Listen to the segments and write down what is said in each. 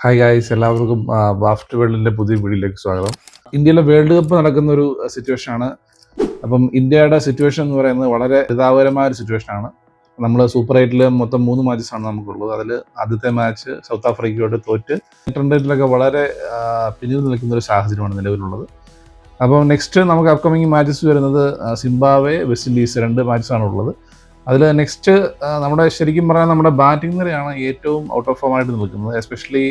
Hi guys, എല്ലാവർക്കും ബാഫ്റ്റ് വേൾഡിൻ്റെ പുതിയ വീഡിയോയിലേക്ക് സ്വാഗതം. ഇന്ത്യയിലെ വേൾഡ് കപ്പ് നടക്കുന്ന ഒരു സിറ്റുവേഷനാണ്. അപ്പം ഇന്ത്യയുടെ സിറ്റുവേഷൻ എന്ന് പറയുന്നത് വളരെ ഇതാപരമായ ഒരു സിറ്റുവേഷനാണ്. നമ്മൾ സൂപ്പർ 8 മൊത്തം 3 മാച്ചസാണ് നമുക്കുള്ളത്. അതിൽ ആദ്യത്തെ മാച്ച് സൗത്ത് ആഫ്രിക്കയോട് തോറ്റ് റേറ്റിലൊക്കെ വളരെ പിന്നിൽ നിൽക്കുന്ന ഒരു സാഹചര്യമാണ് നിലവിലുള്ളത്. അപ്പം നെക്സ്റ്റ് നമുക്ക് അപ്കമിങ് മാച്ചസ് വരുന്നത് സിംബാബ്വെ, വെസ്റ്റ് ഇൻഡീസ് 2 മാച്ചസാണ് ഉള്ളത്. അതിൽ നെക്സ്റ്റ് നമ്മുടെ ശരിക്കും പറഞ്ഞാൽ നമ്മുടെ ബാറ്റിംഗ് നിരയാണ് ഏറ്റവും ഔട്ട് ഓഫ് ഫോം ആയിട്ട് നിൽക്കുന്നത്. എസ്പെഷ്യലി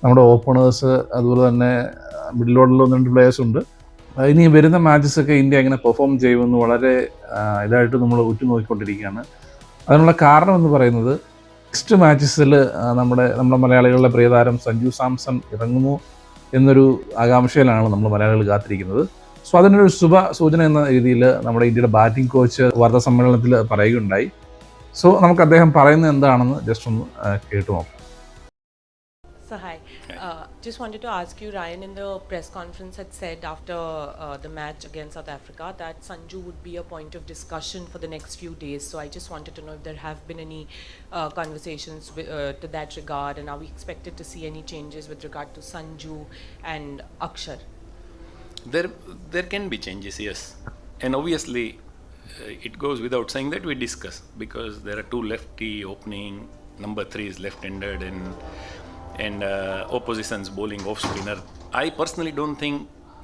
നമ്മുടെ ഓപ്പണേഴ്സ്, അതുപോലെ തന്നെ മിഡിൽ ഓർഡറിൽ 1-2 പ്ലേയേഴ്സ് ഉണ്ട്. ഇനി വരുന്ന മാച്ചസൊക്കെ ഇന്ത്യ എങ്ങനെ പെർഫോം ചെയ്യുമെന്ന് വളരെ ഇതായിട്ട് നമ്മൾ ഉറ്റുനോക്കിക്കൊണ്ടിരിക്കുകയാണ്. അതിനുള്ള കാരണം എന്ന് പറയുന്നത് നെക്സ്റ്റ് മാച്ചസിൽ നമ്മുടെ മലയാളികളുടെ പ്രിയതാരം സഞ്ജു സാംസൺ ഇറങ്ങുമോ എന്നൊരു ആകാംക്ഷയിലാണ് നമ്മൾ മലയാളികൾ കാത്തിരിക്കുന്നത്. സോ അതിനൊരു ശുഭ സൂചന എന്ന രീതിയിൽ നമ്മുടെ ഇന്ത്യയുടെ ബാറ്റിംഗ് കോച്ച് വാർത്താ സമ്മേളനത്തിൽ പറയുകയുണ്ടായി. സോ നമുക്ക് അദ്ദേഹം പറയുന്നത് എന്താണെന്ന് ജസ്റ്റ് ഒന്ന് കേട്ടു നോക്കാം. So hi, just wanted to ask you, Ryan in the press conference had said after the match against South Africa that Sanju would be a point of discussion for the next few days. So I just wanted to know if there have been any conversations to that regard, and are we expected to see any changes with regard to Sanju and Akshar? There can be changes, yes, and obviously it goes without saying that we discuss, because there are 2 lefty opening, number 3 is left-handed, and opposition's bowling off spinner. I personally don't think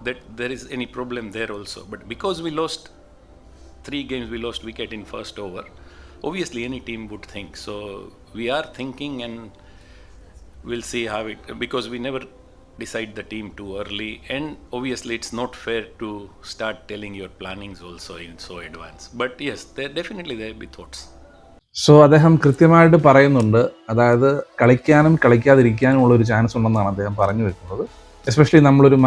that there is any problem there also, but because we lost 3 games, we lost wicket in first over, obviously any team would think. So we are thinking, and we'll see how it, because we never decide the team too early, and obviously it's not fair to start telling your plannings also in so advance. But yes, there will be thoughts. So അദ്ദേഹം കൃത്യമായിട്ട് പറയുന്നുണ്ട്, അതായത് കളിക്കാനും കളിക്കാതിരിക്കാനും ഉള്ളൊരു chance ഉണ്ടെന്നാണ് അദ്ദേഹം പറഞ്ഞു വെക്കുന്നത്. എസ്പെഷ്യലി നമ്മളൊരു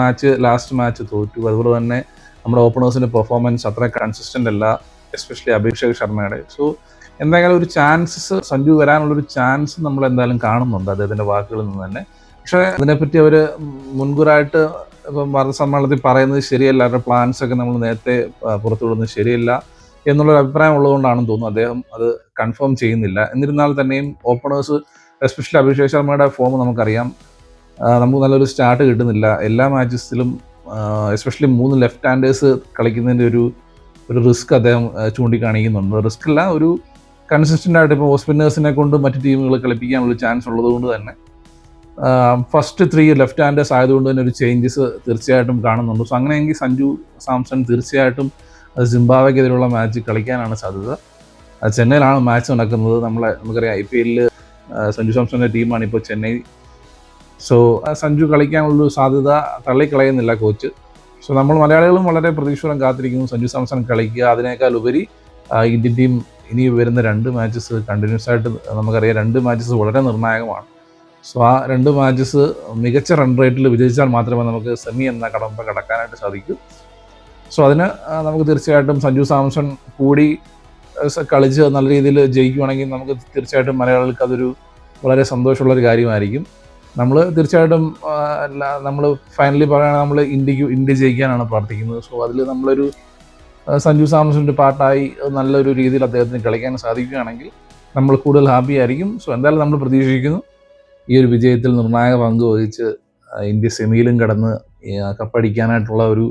ലാസ്റ്റ് മാച്ച് തോറ്റു, അതുപോലെ തന്നെ നമ്മുടെ ഓപ്പണേഴ്സിൻ്റെ പെർഫോമൻസ് അത്ര കൺസിസ്റ്റൻ്റ് അല്ല, എസ്പെഷ്യലി അഭിഷേക് ശർമ്മയുടെ. സോ എന്തായാലും ഒരു ചാൻസസ് സഞ്ജു വരാനുള്ളൊരു ചാൻസ് നമ്മൾ എന്തായാലും കാണുന്നുണ്ട് അദ്ദേഹത്തിൻ്റെ വാക്കുകളിൽ നിന്ന് തന്നെ. പക്ഷേ അതിനെപ്പറ്റി അവർ മുൻകൂറായിട്ട് ഇപ്പം വാർത്താ സമ്മേളനത്തിൽ പറയുന്നത് ശരിയല്ല, അവരുടെ പ്ലാൻസൊക്കെ നമ്മൾ നേരത്തെ പുറത്തുവിടുന്നത് ശരിയല്ല എന്നുള്ളൊരു അഭിപ്രായം ഉള്ളതുകൊണ്ടാണെന്ന് തോന്നുന്നു അദ്ദേഹം അത് കൺഫേം ചെയ്യുന്നില്ല. എന്നിരുന്നാൽ തന്നെയും ഓപ്പണേഴ്സ്, എസ്പെഷ്യലി അഭിഷേക് ശർമ്മയുടെ ഫോം നമുക്കറിയാം, നമുക്ക് നല്ലൊരു സ്റ്റാർട്ട് കിട്ടുന്നില്ല എല്ലാ മാച്ചസിലും. എസ്പെഷ്യലി 3 ലെഫ്റ്റ് ഹാൻഡേഴ്സ് കളിക്കുന്നതിൻ്റെ ഒരു റിസ്ക് അദ്ദേഹം ചൂണ്ടിക്കാണിക്കുന്നുണ്ട്. റിസ്ക് അല്ല, ഒരു കൺസിസ്റ്റൻ്റ് ആയിട്ട് ഇപ്പോൾ ഓഫ് സ്പിന്നേഴ്സിനെ കൊണ്ട് മറ്റ് ടീമുകൾ കളിപ്പിക്കാനുള്ള ചാൻസ് ഉള്ളതുകൊണ്ട് തന്നെ ഫസ്റ്റ് 3 ലെഫ്റ്റ് ഹാൻഡേഴ്സ് ആയതുകൊണ്ട് തന്നെ ഒരു ചേഞ്ചസ് തീർച്ചയായിട്ടും കാണുന്നുണ്ട്. സോ അങ്ങനെയെങ്കിൽ സഞ്ജു സാംസൺ തീർച്ചയായിട്ടും സിംബാബ്വെക്കെതിരെയുള്ള മാച്ച് കളിക്കാനാണ് സാധ്യത. ചെന്നൈയിലാണ് മാച്ച് നടക്കുന്നത്. നമുക്കറിയാം IPL സഞ്ജു സാംസണിൻ്റെ ടീമാണ് ഇപ്പോൾ ചെന്നൈ. സോ സഞ്ജു കളിക്കാനുള്ളൊരു സാധ്യത തള്ളിക്കളയുന്നില്ല കോച്ച്. സോ നമ്മൾ മലയാളികളും വളരെ പ്രതീക്ഷയോടെ കാത്തിരിക്കുന്നു സഞ്ജു സാംസൺ കളിക്കുക. അതിനേക്കാൾ ഉപരി ഇന്ത്യൻ ടീം ഇനി വരുന്ന 2 മാച്ചസ് കണ്ടിന്യൂസ് ആയിട്ട്, നമുക്കറിയാം 2 മാച്ചസ് വളരെ നിർണായകമാണ്. സോ ആ 2 മാച്ചസ് മികച്ച റൺ റേറ്റിൽ വിജയിച്ചാൽ മാത്രമേ നമുക്ക് സെമി എന്ന കടമ്പ കടക്കാനായിട്ട് സാധിക്കൂ. സോ അതിന് നമുക്ക് തീർച്ചയായിട്ടും സഞ്ജു സാംസൺ കൂടി കളിച്ച് നല്ല രീതിയിൽ ജയിക്കുകയാണെങ്കിൽ നമുക്ക് തീർച്ചയായിട്ടും മലയാളികൾക്ക് അതൊരു വളരെ സന്തോഷമുള്ളൊരു കാര്യമായിരിക്കും. നമ്മൾ തീർച്ചയായിട്ടും നമ്മൾ ഫൈനലി പറയുകയാണെങ്കിൽ ഇന്ത്യ ജയിക്കാനാണ് പ്രാർത്ഥിക്കുന്നത്. സോ അതിൽ നമ്മളൊരു സഞ്ജു സാംസണിൻ്റെ പാർട്ടായി നല്ലൊരു രീതിയിൽ അദ്ദേഹത്തിന് കളിക്കാൻ സാധിക്കുകയാണെങ്കിൽ നമ്മൾ കൂടുതൽ ഹാപ്പി ആയിരിക്കും. സോ എന്തായാലും നമ്മൾ പ്രതീക്ഷിക്കുന്നു ഈ ഒരു വിജയത്തിൽ നിർണായക പങ്ക് വഹിച്ച് ഇന്ത്യ സെമിയിലും കടന്ന് കപ്പടിക്കാനായിട്ടുള്ള ഒരു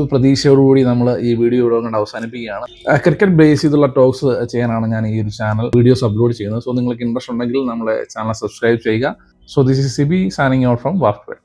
പ്രതീക്ഷയോടുകൂടി നമ്മൾ ഈ വീഡിയോ ഇവിടെ കൊണ്ട് അവസാനിപ്പിക്കുകയാണ്. ക്രിക്കറ്റ് ബേസ് ചെയ്തുള്ള ടോക്സ് ചെയ്യാനാണ് ഞാൻ ഈ ഒരു ചാനൽ വീഡിയോസ് അപ്ലോഡ് ചെയ്യുന്നത്. സോ നിങ്ങൾക്ക് ഇൻട്രസ്റ്റ് ഉണ്ടെങ്കിൽ നമ്മളെ ചാനൽ സബ്സ്ക്രൈബ് ചെയ്യുക. So this is Sibi signing out from ബാഫ്റ്റ് വേൾഡ്.